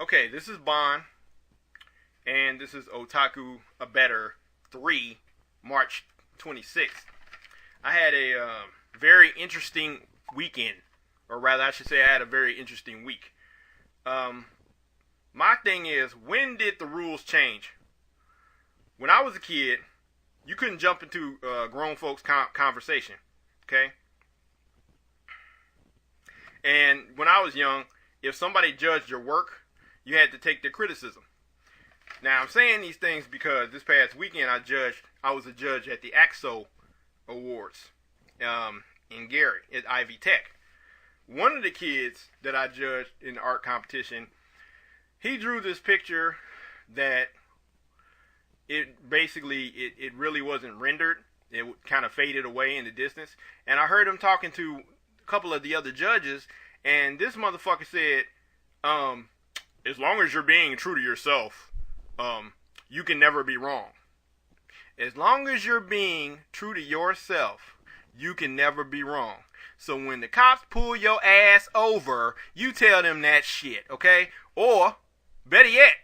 Okay, this is Bond, and this is OTAKU ABETTOR 3, March 26th. I had a very interesting weekend, or rather, I should say, I had a very interesting week. My thing is, when did the rules change? When I was a kid, you couldn't jump into grown folks' conversation, okay? And when I was young, if somebody judged your work, you had to take their criticism. Now, I'm saying these things because this past weekend I was a judge at the AXO Awards in Gary at Ivy Tech. One of the kids that I judged in the art competition, he drew this picture that it really wasn't rendered. It kind of faded away in the distance. And I heard him talking to a couple of the other judges, and this motherfucker said, as long as you're being true to yourself, you can never be wrong. As long as you're being true to yourself, you can never be wrong. So when the cops pull your ass over, you tell them that shit, okay? Or, better yet,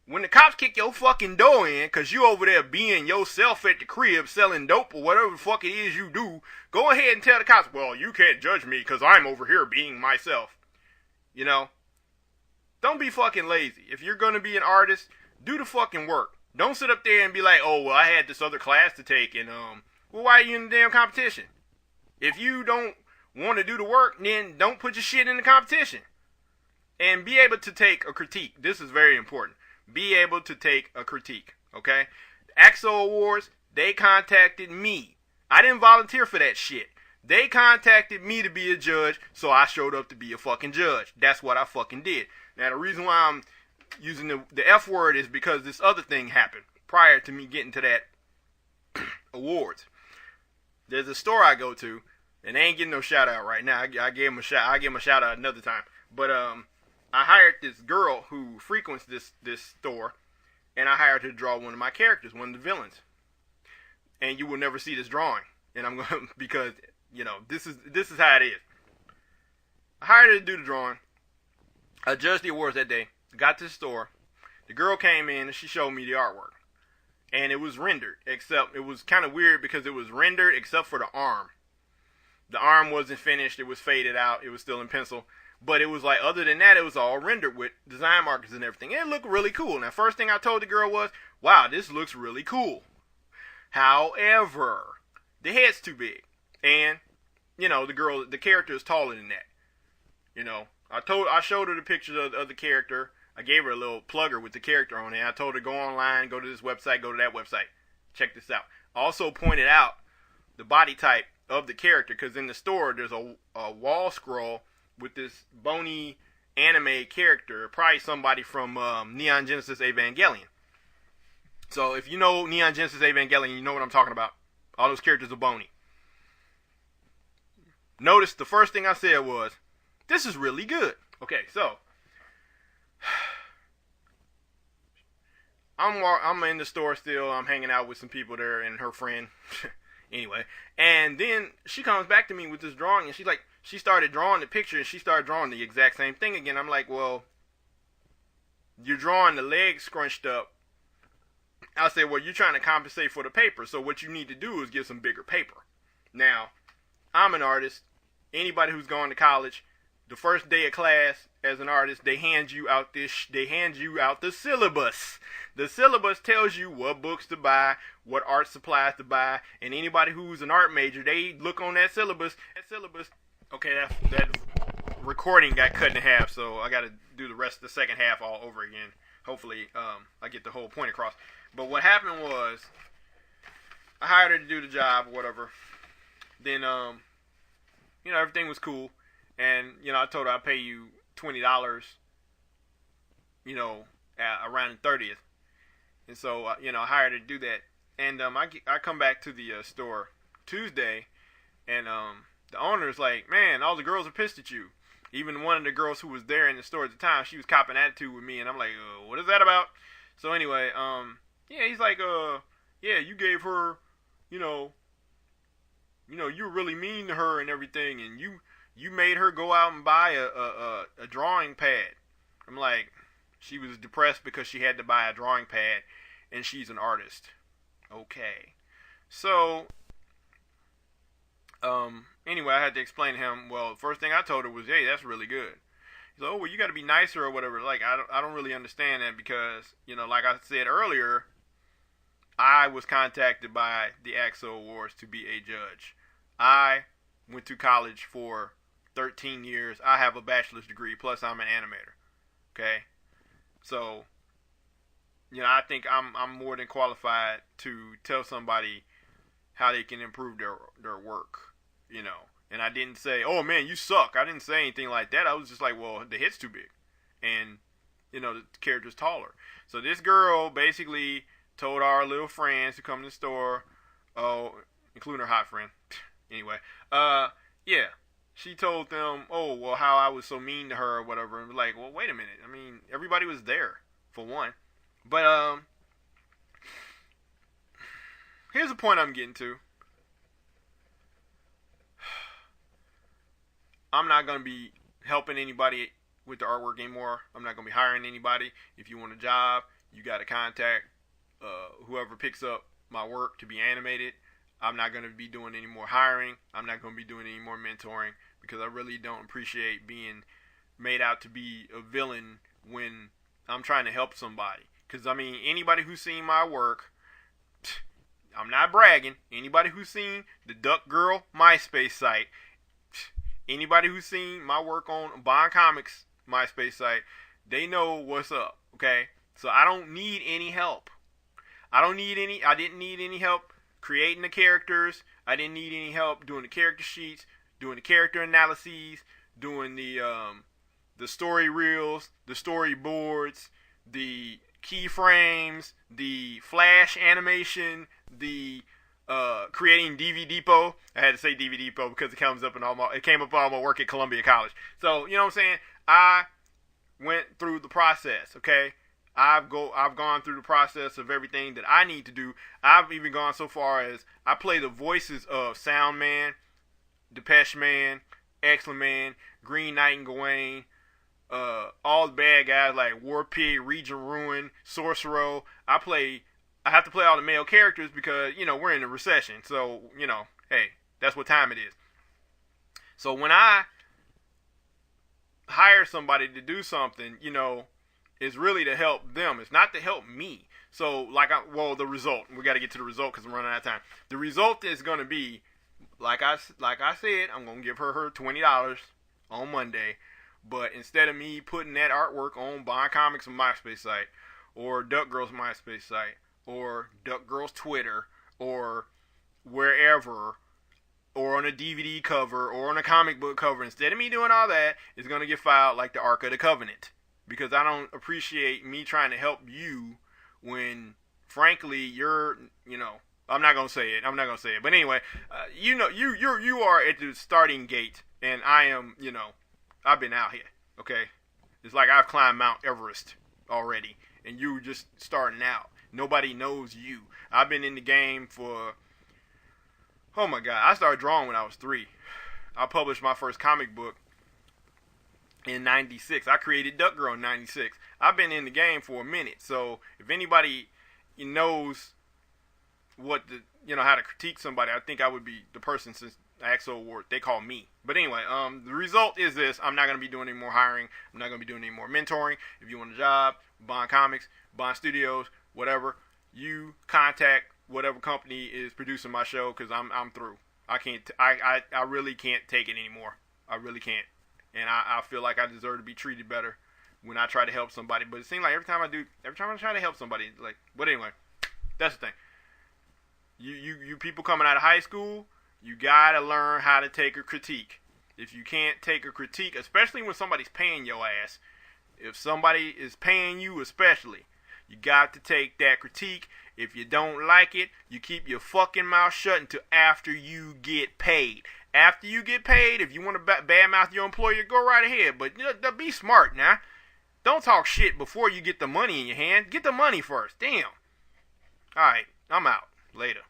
when the cops kick your fucking door in, cause you over there being yourself at the crib selling dope or whatever the fuck it is you do, go ahead and tell the cops, well, you can't judge me cause I'm over here being myself. You know? Don't be fucking lazy. If you're gonna be an artist, do the fucking work. Don't sit up there and be like, oh, well, I had this other class to take, and, well, why are you in the damn competition? If you don't want to do the work, then don't put your shit in the competition. And be able to take a critique. This is very important. Be able to take a critique, okay? AXO Awards, they contacted me. I didn't volunteer for that shit. They contacted me to be a judge, so I showed up to be a fucking judge. That's what I fucking did. Now, the reason why I'm using the F word is because this other thing happened prior to me getting to that awards. There's a store I go to, and they ain't getting no shout out right now. I gave them a shout. I'll give them a shout out another time. But I hired this girl who frequents this store, and I hired her to draw one of my characters, one of the villains. And you will never see this drawing, and I'm going because this is how it is. I hired her to do the drawing. I judged the awards that day. Got to the store. The girl came in and she showed me the artwork. And it was rendered, except it was kind of weird because it was rendered except for the arm. The arm wasn't finished. It was faded out. It was still in pencil. But it was like, other than that, it was all rendered with design markers and everything. And it looked really cool. Now, first thing I told the girl was, wow, this looks really cool. However, the head's too big. And, the character is taller than that. I showed her the pictures of the character. I gave her a little plugger with the character on it. I told her, go online, go to this website, go to that website. Check this out. Also pointed out the body type of the character, because in the store, there's a wall scroll with this bony anime character, probably somebody from Neon Genesis Evangelion. So if you know Neon Genesis Evangelion, you know what I'm talking about. All those characters are bony. Notice the first thing I said was, this is really good. Okay, so I'm in the store still. I'm hanging out with some people there and her friend. Anyway, and then she comes back to me with this drawing, and she started drawing the picture, and she started drawing the exact same thing again. I'm like, well, you're drawing the legs scrunched up. I said, well, you're trying to compensate for the paper, so what you need to do is get some bigger paper. Now, I'm an artist. Anybody who's gone to college, the first day of class as an artist, they hand you out the syllabus. The syllabus tells you what books to buy, what art supplies to buy, and anybody who's an art major, they look on that syllabus. Okay, that recording got cut in half, so I got to do the rest of the second half all over again. Hopefully, I get the whole point across. But what happened was, I hired her to do the job or whatever. Then, everything was cool. And, I told her I'd pay you $20, around the 30th. And so, I hired her to do that. And I come back to the store Tuesday, and the owner's like, man, all the girls are pissed at you. Even one of the girls who was there in the store at the time, she was copping attitude with me, and I'm like, what is that about? So anyway, he's like, yeah, you gave her, you were really mean to her and everything, and you made her go out and buy a drawing pad. I'm like, She was depressed because she had to buy a drawing pad, and she's an artist. Okay. So, anyway, I had to explain to him, well, the first thing I told her was, hey, that's really good. He's like, oh, well, you got to be nicer or whatever. Like, I don't really understand that because, like I said earlier, I was contacted by the AXO Awards to be a judge. I went to college for 13 years. I have a bachelor's degree, plus I'm an animator. Okay? So, I think I'm more than qualified to tell somebody how they can improve their work, And I didn't say, oh, man, you suck. I didn't say anything like that. I was just like, well, the head's too big. And, the character's taller. So this girl basically told our little friends to come to the store, including her hot friend. Anyway, yeah. She told them, oh, well, how I was so mean to her or whatever. And like, well, wait a minute. I mean, everybody was there, for one. But, here's the point I'm getting to. I'm not going to be helping anybody with the artwork anymore. I'm not going to be hiring anybody. If you want a job, you got to contact whoever picks up my work to be animated. I'm not going to be doing any more hiring. I'm not going to be doing any more mentoring because I really don't appreciate being made out to be a villain when I'm trying to help somebody. Because, anybody who's seen my work, I'm not bragging. Anybody who's seen the Duck Girl MySpace site, anybody who's seen my work on Bond Comics MySpace site, they know what's up, okay? So I don't need any help. I didn't need any help creating the characters. I didn't need any help doing the character sheets, doing the character analyses, doing the story reels, the storyboards, the keyframes, the flash animation, the creating DVD Depot. I had to say DVD Depot because it came up on my work at Columbia College. So, you know what I'm saying? I went through the process, okay? I've gone through the process of everything that I need to do. I've even gone so far as I play the voices of Sound Man, Depeche Man, Excellent Man, Green Knight and Gawain, all the bad guys like War Pig, Region Ruin, Sorcerer. I have to play all the male characters because, we're in a recession. So, hey, that's what time it is. So when I hire somebody to do something, it's really to help them. It's not to help me. So, the result. We got to get to the result because I'm running out of time. The result is going to be, like I said, I'm going to give her $20 on Monday. But instead of me putting that artwork on Bond Comics' MySpace site, or Duck Girl's MySpace site, or Duck Girl's Twitter, or wherever, or on a DVD cover, or on a comic book cover, instead of me doing all that, it's going to get filed like the Ark of the Covenant. Because I don't appreciate me trying to help you when, frankly, you're, I'm not going to say it. But anyway, you are at the starting gate, and I am, I've been out here, okay? It's like I've climbed Mount Everest already, and you just starting out. Nobody knows you. I've been in the game for, oh my God, I started drawing when I was 3. I published my first comic book in 96. I created Duck Girl in 96. I've been in the game for a minute, so if anybody knows what how to critique somebody, I think I would be the person since the AXO Award. They call me. But anyway, the result is this. I'm not going to be doing any more hiring. I'm not going to be doing any more mentoring. If you want a job, Bond Comics, Bond Studios, whatever, you contact whatever company is producing my show because I'm through. I really can't take it anymore. I really can't. And I feel like I deserve to be treated better when I try to help somebody. But it seems like every time I try to help somebody, but anyway, that's the thing. You people coming out of high school, you gotta learn how to take a critique. If you can't take a critique, especially when somebody's paying your ass, if somebody is paying you especially, you got to take that critique. If you don't like it, you keep your fucking mouth shut until after you get paid. After you get paid, if you want to badmouth your employer, go right ahead. But be smart now. Don't talk shit before you get the money in your hand. Get the money first. Damn. Alright, I'm out. Later.